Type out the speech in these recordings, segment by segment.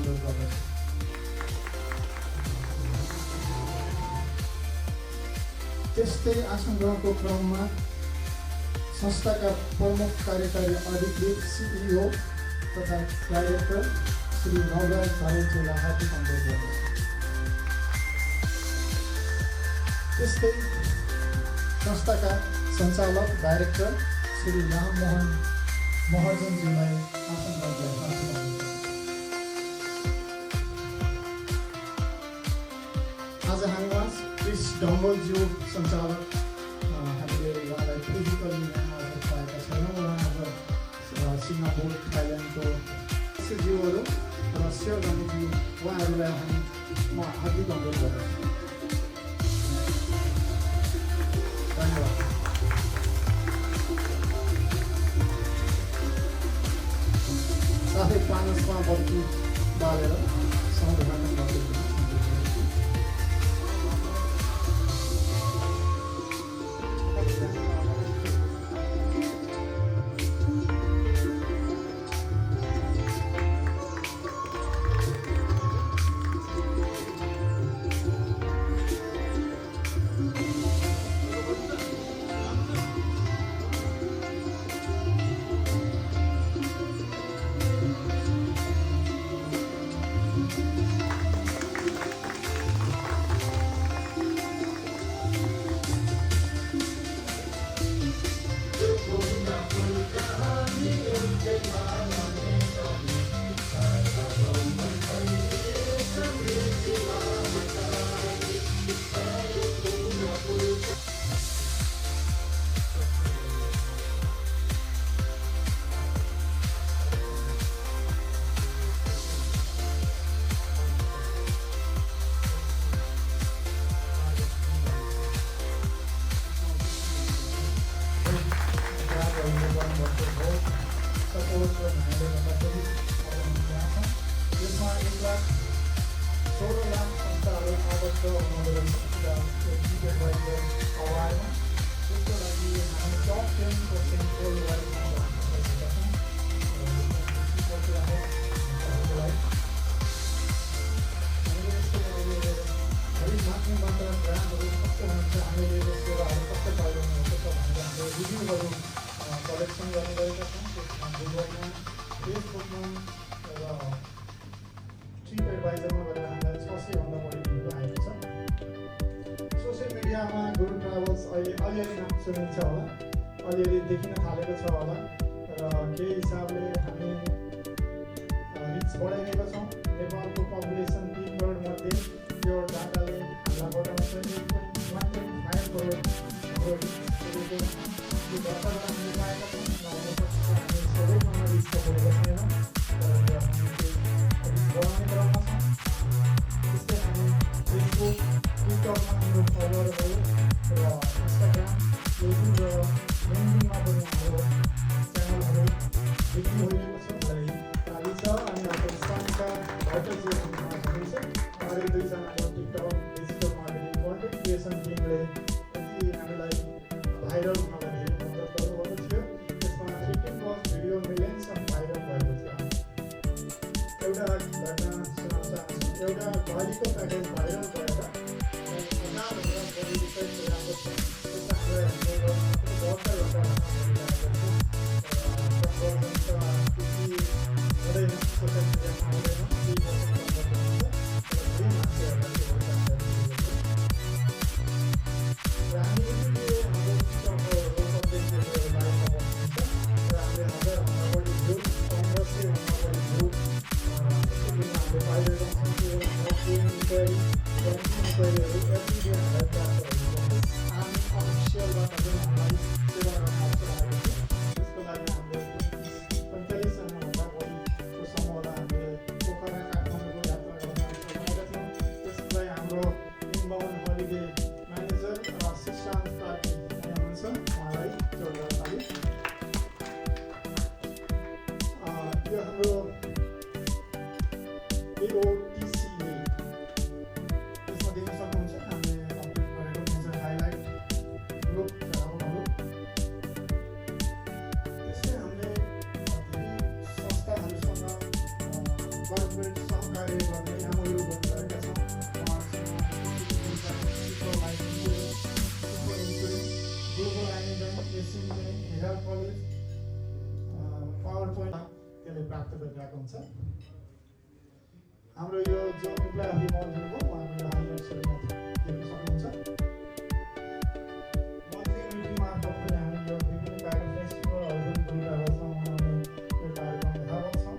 अनुरोध गर्दछु। त्यस्तै आसन ग्रहणको क्रममा संस्थाका प्रमुख कार्यकारी अधिकृत CEO तथा डाइरेक्टर श्री नवराज धारेलज्यूलाई हार्दिक अनुरोध गर्दछु। त्यस्तै संस्थाका सञ्चालक डाइरेक्टर श्री राममोहन महर्जनज्यूलाई आसन ग्रहणलाई हार्दिक अनुरोध गर्दछु। आज हामीमा क्रिस डङ्गलज्यू सञ्चालक, हामीले उहाँलाई फिजिकली आज पाएका छैनौँ। उहाँ आज सिङ्गापुर थाइल्यान्डको ज्यूहरू र सेवाज्यू उहाँहरूलाई म हार्दिक अनुरोध गर्दछु। धन्यवाद। साथै पानसमा बत्ती बालेर सौभाग्य गर्दै यसमा 1,16,00,000 संस्थाहरू आबद्ध हुनुहुँदो अवार्डमा। त्यसको लागि हामी टप 10% माथि मात्र ग्रामहरू कस्तो हुन्छ, हामीले यो सेवाहरू कस्तो पाइरहनुहुन्छ भनेर हामीले रिभ्यूहरू कलेक्सन गर्ने गरेका छौँ। त्यसमा गुगलमा, फेसबुकमा र ट्रिप एडभाइजरमा गरेर हामीलाई 600 भन्दा बढी रिभ्यू आएको छ। सोसियल मिडियामा गुरु ट्राभल्स अलिअलि नाम सुनिन्छ होला, अलिअलि देखिन थालेको छ होला र केही हिसाबले हामी रिच बढाइरहेका छौँ। नेपालको पपुलेसन 3 करोड मध्ये यो डाटाले हामीलाई बताउँछ 1.5 करोड हाम्रो दर्ताबाट हामीले पाएका छौँ। हामी सबैसँग रिचको बोलेका छैनौँ र हामी बढाउने क्रममा छौँ। त्यस्तै हामी फेसबुक, ट्विटरमा हाम्रो फलोअरहरू र इन्स्टाग्राम, युट्युब र लिङ्कडिनमा पनि हाम्रो च्यानलहरू बिक्री भइरहेको छ। खाली छ अनि हाम्रो स्थानीयका भाइटल हुनुहुन्छ। उहाँले 2 जनाको TikTok digital marketing content creation टिमले यति हामीलाई भाइरल हुनलाई धेरै मद्दत गर्नुभएको थियो। त्यसमा 15+ भिडियो मिलियनसम्म भाइरल भएको थियो। एउटा घटना सुनाउन चाहन्छु। एउटा घडीको प्याकेज भाइरल भएर 1000 बढी रुपियाँ पुऱ्याएको छ। त्यसमा हाम्रो हुँदैन, सोसियल मिडियामा हुँदैन, 2% मान्छेहरूलाई र हामी हाम्रो लाइभमा बस्नुहुन्छ र हामीले 1000भन्दा बढी भ्यू, 1500भन्दा बढी भ्यू हामीले पाइरहेका छौँ। त्यो इन्क्वायरी इन्क्वायरीहरू एभ्री डे हामीलाई प्राप्त भइरहेको छ। हामी अफिसियलबाट पनि हामीलाई सेवा गर्न आएको थियो। त्यसको लागि हामीले 45 जनाभन्दा बढीको समूहलाई हामीले पोखरा काठमाडौँको यात्रा गर्न सकेका थियौँ। त्यसलाई हाम्रो इनबाउन्ड हलिडे म्यानेजर शिक्षान्त पार्टी हुनुहुन्छ, उहाँलाई जोड्न थाल्यो। यो हाम्रो AOTCA त्यसमा देख्न सक्नुहुन्छ हामीले कम्प्लिट गरेको मेजर हाइलाइट ग्रुप राउन्डहरू। त्यस्तै हामीले धेरै संस्थाहरूसँग कर्पोरेट सहकारी SC Hiral college power point त्यसले प्राप्त गरिरहेको हुन्छ। हाम्रो यो जो इम्प्लोइ अफ द मन्थ हो उहाँले हाइलाइट्सहरू देख्न सक्नुहुन्छ। मन्थली मिटिङ मार्फत पनि हामी यो विभिन्न कार्यक्रम फेस्टिभलहरू पनि गरिरहेको छौँ, मनाउने यो कार्यक्रम यथावत छौँ।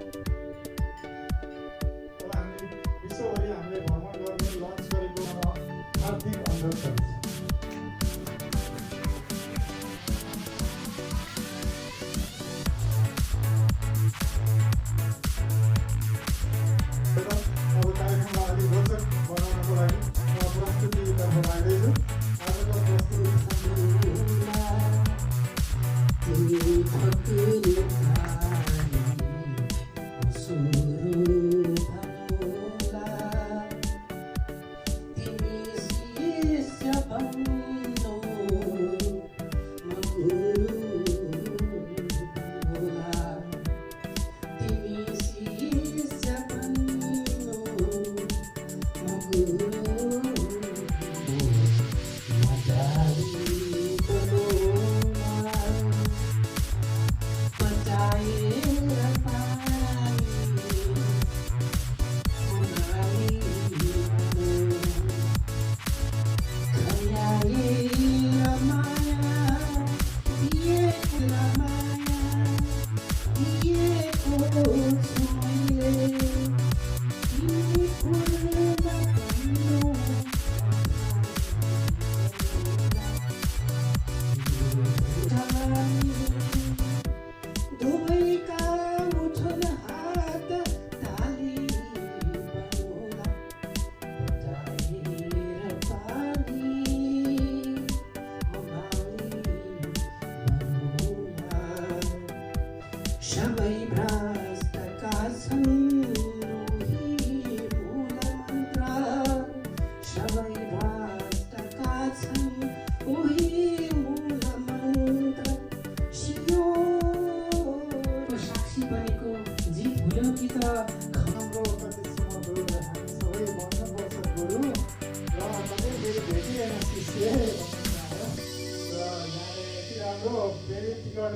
अब हामीले विश्वभरि हामीले भ्रमण गर्ने लन्च गरेको हार्दिक अनुरोध गर्छु।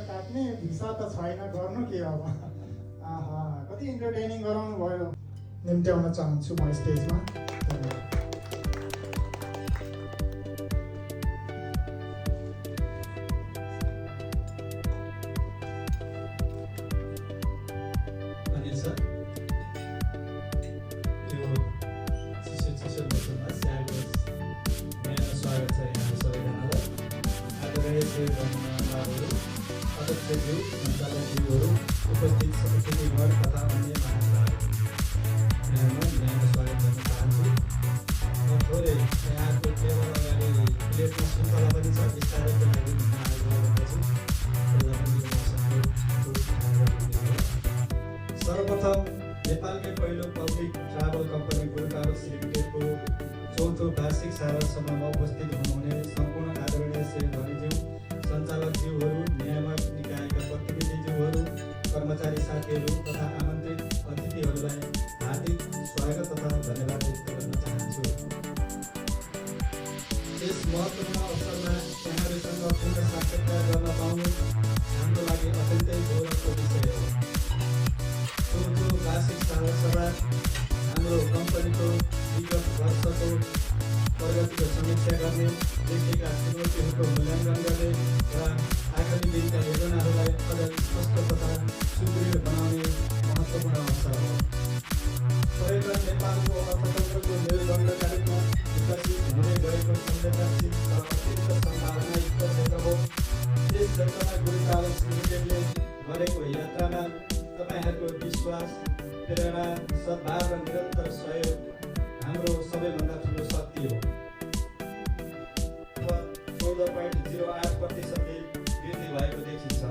काट्ने भिसा त छैन, गर्नु के अब। आहा, कति इन्टरटेनिङ गराउनु भयो। निम्त्याउन चाहन्छु म स्टेजमा। सञ्चालकज्यूहरू, उपस्थित अतिथिगण तथा अन्य महानुभावहरू, यहाँमा स्वागत गर्न चाहन्छु। म थोरै यहाँको टेबल अगाडि प्लेटमा श्रृङ्खला पनि छ, बिस्तारैको लागि आइरहेको छु। सर्वप्रथम नेपालकै पहिलो पब्लिक ट्राभल कम्पनी गुरुकारोस लिमिटेडको चौथो वार्षिक साधारण सभामा उपस्थित हुनुहुने सम्पूर्ण आदरणीय सेवाधनीज्यू, सञ्चालकज्यूहरू, नियामक निकायका प्रतिनिधिज्यूहरू, कर्मचारी साथीहरू तथा आमन्त्रित अतिथिहरूलाई हार्दिक स्वागत तथा धन्यवाद व्यक्त गर्न चाहन्छु। यस महत्त्वपूर्ण अवसरमा यहाँहरूसँग पूर्ण साक्षात्कार गर्न पाउनु हाम्रो लागि अत्यन्तै गौरवको विषय हो। चौथो वार्षिक साधारण सभा हाम्रो कम्पनीको विगत वर्षको प्रगतिको समीक्षा गर्ने, देखिएका चुनौतीहरूको मूल्याङ्कन गर्ने र आगामी दिनका योजनाहरूलाई अझ स्पष्ट तथा सुदृढ बनाउने महत्त्वपूर्ण अवसर हो। पर्यटन नेपालको अर्थतन्त्रको मेरुदण्डका रूपमा विकसित हुँदै गएको संवेदनशील र अत्यन्त सम्भावनायुक्त क्षेत्र हो। यस क्षेत्रमा गुरुकारोस लिमिटेडले गरेको यात्रामा तपाईँहरूको विश्वास, प्रेरणा, सद्भाव र निरन्तर सहयोग हाम्रो सबैभन्दा ठुलो शक्ति हो। 14.08% वृद्धि भएको देखिन्छ।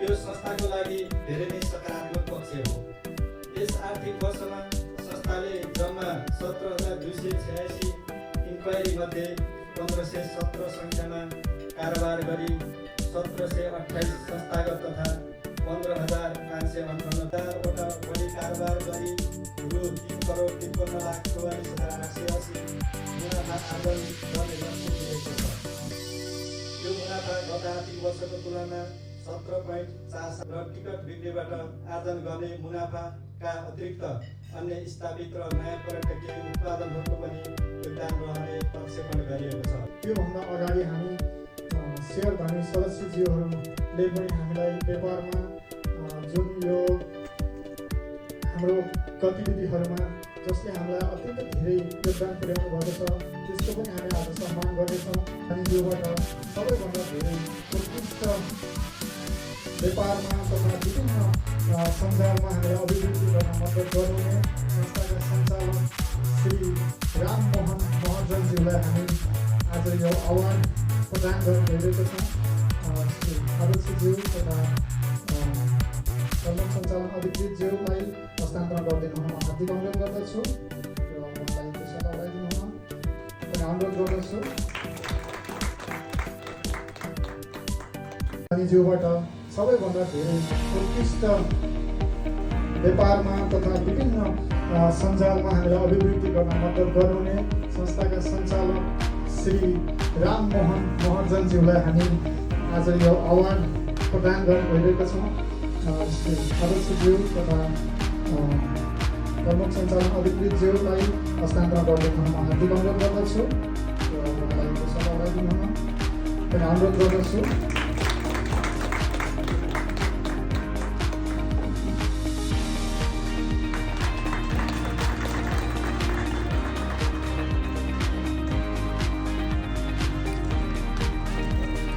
यो संस्थाको लागि धेरै नै सकारात्मक पक्ष हो। यस आर्थिक वर्षमा संस्थाले जम्मा 17,286 इन्क्वायरी मध्ये 1517 सङ्ख्यामा कारोबार गरी 1728 संस्थागत तथा 15,558वटा बढी कारोबार गरी रु 3,53,44,880 मुनाफा आर्जन गर्ने लक्ष्य लिएको छ। यो मुनाफा गत आर्थिक वर्षको तुलनामा 17.4 र टिकट बिक्रीबाट आर्जन गर्ने मुनाफाका अतिरिक्त अन्य स्थापित र नयाँ पर्यटकीय उत्पादनहरूको पनि योगदान रहने प्रक्षेपण गरिएको छ। त्योभन्दा अगाडि हामी शेयर धनी सदस्यज्यूहरूले पनि हामीलाई व्यापारमा जुन यो हाम्रो गतिविधिहरूमा जसले हामीलाई अत्यन्त धेरै योगदान पुर्याउनु भएको छ त्यसको पनि हामी आज सम्मान गर्नेछौँ। अनि योबाट सबैभन्दा धेरै उत्कृष्ट व्यापारमा तथा विभिन्न सञ्जालमा हामीलाई अभिवृद्धि गर्न मद्दत गर्नुहुने संस्थाका सञ्चालक श्री राममोहन महर्जनज्यूलाई हामी आज यो अवार्ड प्रदान गर्न गइरहेको छौँ। श्री आदर्शज्यू तथा प्रमुख सञ्चालन अधिकृतज्यूलाई हस्तान्तरण गरिदिनु हुन हार्दिक अनुरोध गर्दछु र उहाँलाई त्यसो लगाइदिनु हुन पनि अनुरोध गर्दछु। अनि ज्यूबाट सबैभन्दा धेरै उत्कृष्ट व्यापारमा तथा विभिन्न सञ्जालमा हामीलाई अभिवृद्धि गर्न मद्दत गर्नुहुने संस्थाका सञ्चालक श्री राममोहन महर्जनज्यूलाई हामी आज यो अवार्ड प्रदान गर्न गइरहेका छौँ। श्री आदर्शज्यू तथा प्रमुख सञ्चालन अधिकृतज्यूलाई हस्तान्तरण गरिदिनु हुन हार्दिक अनुरोध गर्दछु र उहाँलाई त्यसो लगाइदिनु हुन पनि अनुरोध गर्दछु।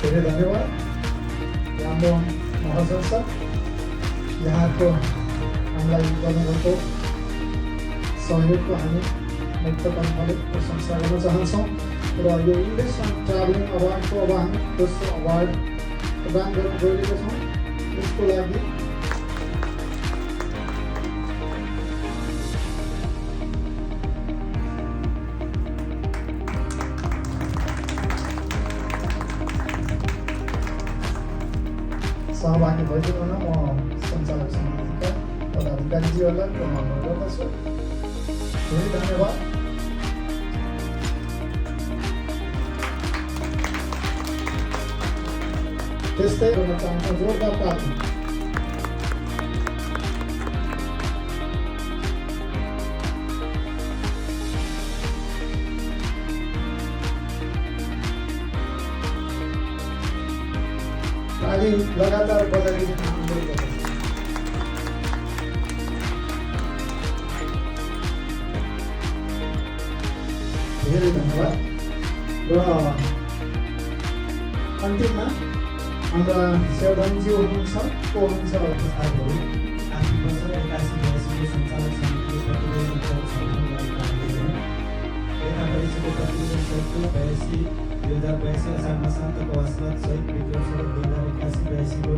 धेरै धन्यवाद राममोहन महर्जन सर, यहाँको हामीलाई गर्नुभएको सहयोगको हामी मुक्तकर्मले प्रशंसा गर्न चाहन्छौँ र यो इन्भेस्ट ट्राभलिङ अवार्डको अब हामी दोस्रो अवार्ड प्रदान गर्न गइरहेका छौँ। यसको लागि सहभागी भइदिनु हुन म सञ्चालक समितिका पदाधिकारीज्यूहरूलाई अनुरोध गर्दछु। धेरै धन्यवाद। त्यस्तै गर्न चाहन्छौँ जोरदार ताली। ताली लगातार बजाइदिनु अनुरोध गर्दछु। धेरै धन्यवाद। र अन्तिममा हाम्रा सेवाधनज्यू हुनुहुन्छ, को हुनुहुन्छ आर्थिक वर्ष 81-82 सञ्चालक समितिले प्रतिवेदनको छलफल गरेका छन्। लेखा परीक्षाको प्रतिवेदन सहितको 2082 असारमा शान्तको वासनाथ सहित विक्रम सडक 2081-82 को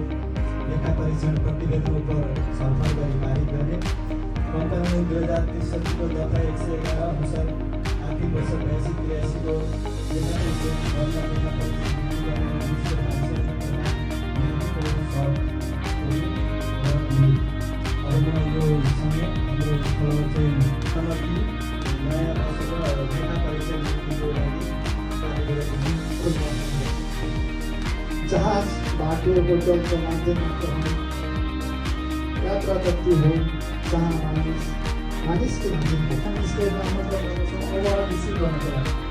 लेखा परीक्षण प्रतिवेदन उप छलफल गरी पारित गर्ने। कम्पनी 2063 को दफा 111 अनुसार आर्थिक वर्ष 82-83 को लेखा परीक्षण यो सँगै हाम्रो चाहिँ नयाँ वर्षको लेखा परीक्षण नीतिको लागि जहाज बाटो होटलको माध्यमबाट यात्रा करती हो जहाँ मानिसको मानिसले मतलब अवार्ड रिसिभ गर्नको लागि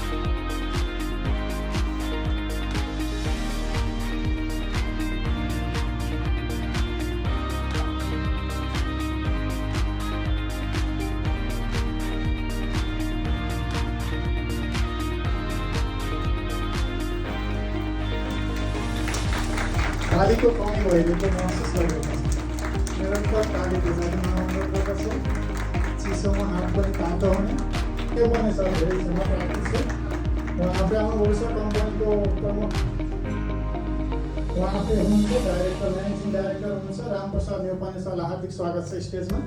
तालीको कमी भइदिएको महसुस गरिएको छ। निरन्तर ताली बजाइदिन अनुरोध गर्दछु। चिसोमा हात पनि तातो हुने त्यो पनि सर धेरै क्षमा प्राप्ति छ। र आफै आउनुभएको छ कम्पनीको प्रमुख, उहाँ आफै हुनुहुन्छ डाइरेक्टर, म्यानेजिङ डाइरेक्टर हुनुहुन्छ रामप्रसाद नेपाली सरलाई हार्दिक स्वागत छ स्टेजमा।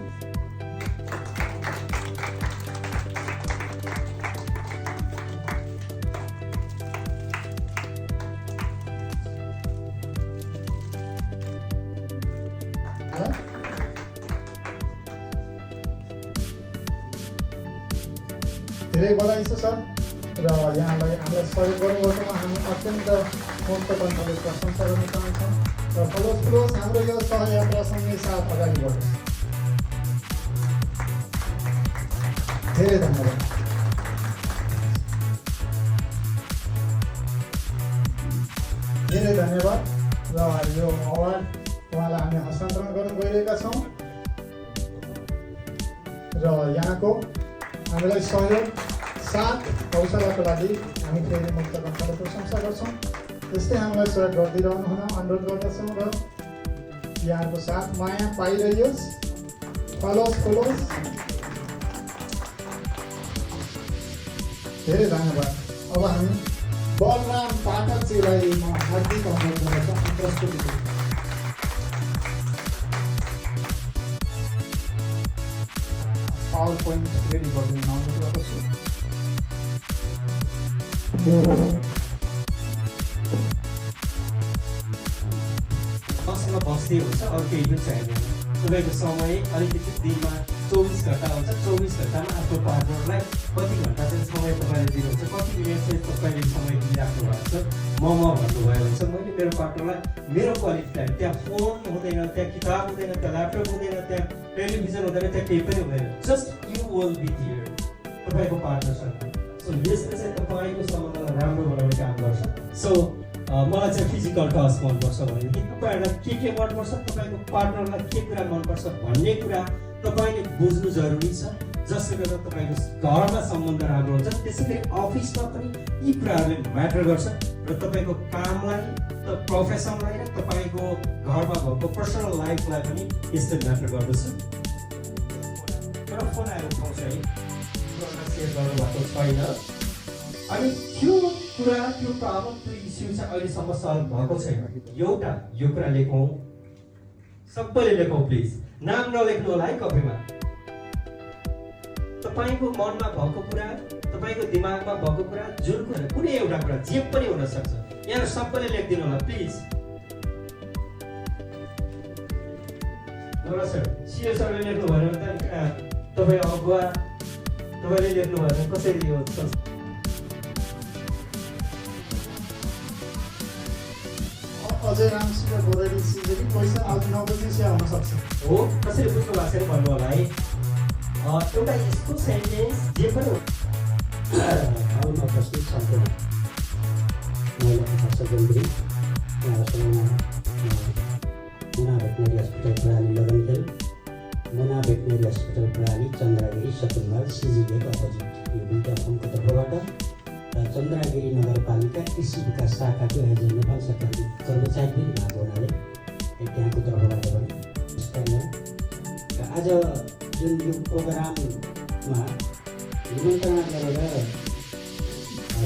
धेरै बधाई छ सर र यहाँलाई हामीलाई सहयोग गर्नुभएकोमा हामी अत्यन्त मुक्त कण्ठले प्रशंसा गर्न चाहन्छौँ र फलोस हाम्रो यो सहयात्रासँगै साथ अगाडि बढोस्। धेरै धन्यवाद। धेरै धन्यवाद र यो अवार्ड उहाँलाई हामी हस्तान्तरण गर्न गइरहेका छौँ र यहाँको हामीलाई सहयोग साथ हौसलाको लागि हामी फेरि मुक्त कण्ठले प्रशंसा गर्छौँ। त्यस्तै हामीलाई सहयोग गरिदिइरहनु हुन अनुरोध गर्दछौँ र यहाँको साथ माया पाइरहियोस्। फलोस। धेरै धन्यवाद। अब हामी बलराम पाठकजीलाई म हार्दिक अनुरोध गर्दछु प्रस्तुति। पावर पोइन्ट रेडी गरिदिनु अनुरोध गर्दछु। मसँग बस्दै हुन्छ, अरू केही पनि चाहिँदैन। तपाईँको समय अलिकति दिनमा 24 घन्टा हुन्छ, 24 घन्टामा आफ्नो पार्टनरलाई कति घन्टा चाहिँ समय तपाईँले दिनुहुन्छ, कति मिनट चाहिँ तपाईँले समय दिइराख्नु भएको छ। भन्नुभयो हुन्छ मैले मेरो पार्टनरलाई मेरो क्वालिटी टाइम, त्यहाँ फोन हुँदैन, त्यहाँ किताब हुँदैन, त्यहाँ ल्यापटप हुँदैन, त्यहाँ टेलिभिजन हुँदैन, त्यहाँ केही पनि हुँदैन। Just you will be here तपाईँको पार्टनरसँग। सो यसले चाहिँ तपाईँको सम्बन्धलाई राम्रो बनाउने काम गर्छ। सो मलाई चाहिँ फिजिकल टच मनपर्छ भनेदेखि तपाईँहरूलाई के मनपर्छ, तपाईँको पार्टनरलाई के कुरा मनपर्छ भन्ने कुरा तपाईँले बुझ्नु जरुरी छ, जसले गर्दा तपाईँको घरमा सम्बन्ध राम्रो हुन्छ। त्यसैले अफिसमा पनि यी कुराहरूले म्याटर गर्छ र तपाईँको कामलाई, प्रोफेसनलाई र तपाईँको घरमा भएको पर्सनल लाइफलाई पनि यसले म्याटर गर्दछ। तर फोन आएर उठाउँछ है, सेयर गर्नुभएको छैन। अनि त्यो कुरा, त्यो प्रब्लम, त्यो इस्यु चाहिँ अहिलेसम्म सल्भ भएको छैन। एउटा यो कुरा लेखौँ, सबैले लेखौँ प्लिज। नाम नलेख्नु होला है कपीमा। तपाईँको मनमा भएको कुरा, तपाईँको दिमागमा भएको कुरा, जुन कुरा, कुनै एउटा कुरा जे पनि हुन सक्छ, यहाँ सबैले लेखिदिनु होला प्लिज। नमस्कार सर, सिओ सरले लेख्नु भएन भने तपाईँ अगुवा तपाईँले लेख्नु भएन कसरी हो? अझै रामसिंह गोरेडी सिजेली क्वेसन आज 9 बजे चाहिँ आउन सक्छ। हो, कसरी बुझ्नु भएको छैन भन्नु होला है। एउटा यस्तो सेन्टेन्स जे पनि हालमा उपस्थित सम्पूर्ण महिला दर्शकवृन्द, यहाँहरूसँग मुना भेटनेरी हस्पिटल प्रणाली लगनखेल, मुना भेटनेरी हस्पिटल प्रणाली चन्द्रगिरी सतुनमाल सिजिएको अपोजिट यो दुईवटा फर्मको तर्फबाट र चन्द्रगिरी नगरपालिका कृषि विकास शाखाको एजेन्ट नेपाल सरकारको कर्मचारी पनि भएको हुनाले त्यहाँको तर्फबाट पनि र आज जुन यो प्रोग्राममा निमन्त्रणा गरेर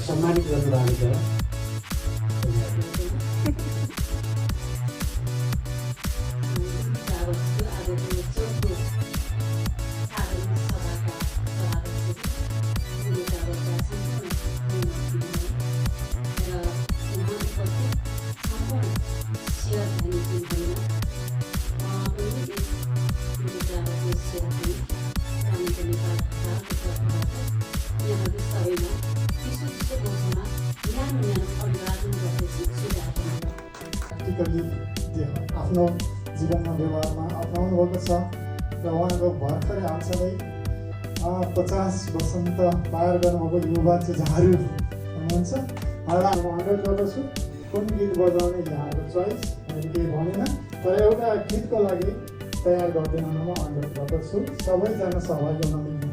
सम्मानित गर्नुभएको छ आफ्नो जीवनमा व्यवहारमा अपनाउनु भएको छ र उहाँको भर्खरै हालसालै 50 वसन्त पार गर्नुभएको युवा चाहिँ झारू हुनुहुन्छ। उहाँलाई म अनुरोध गर्दछु कुन गीत बजाउने यहाँको चोइस मैले केही भनेन, तर एउटा गीतको लागि तयार गरिदिनु म अनुरोध गर्दछु। सबैजना सहभागी हुन मिल्ने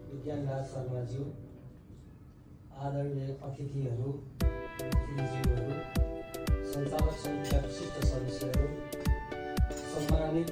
विज्ञानराज शर्माज्यू, आदरणीय अतिथिहरू, श्रीज्यूहरू, सञ्चालक समितिका विशिष्ट सदस्यहरू, सम्मानित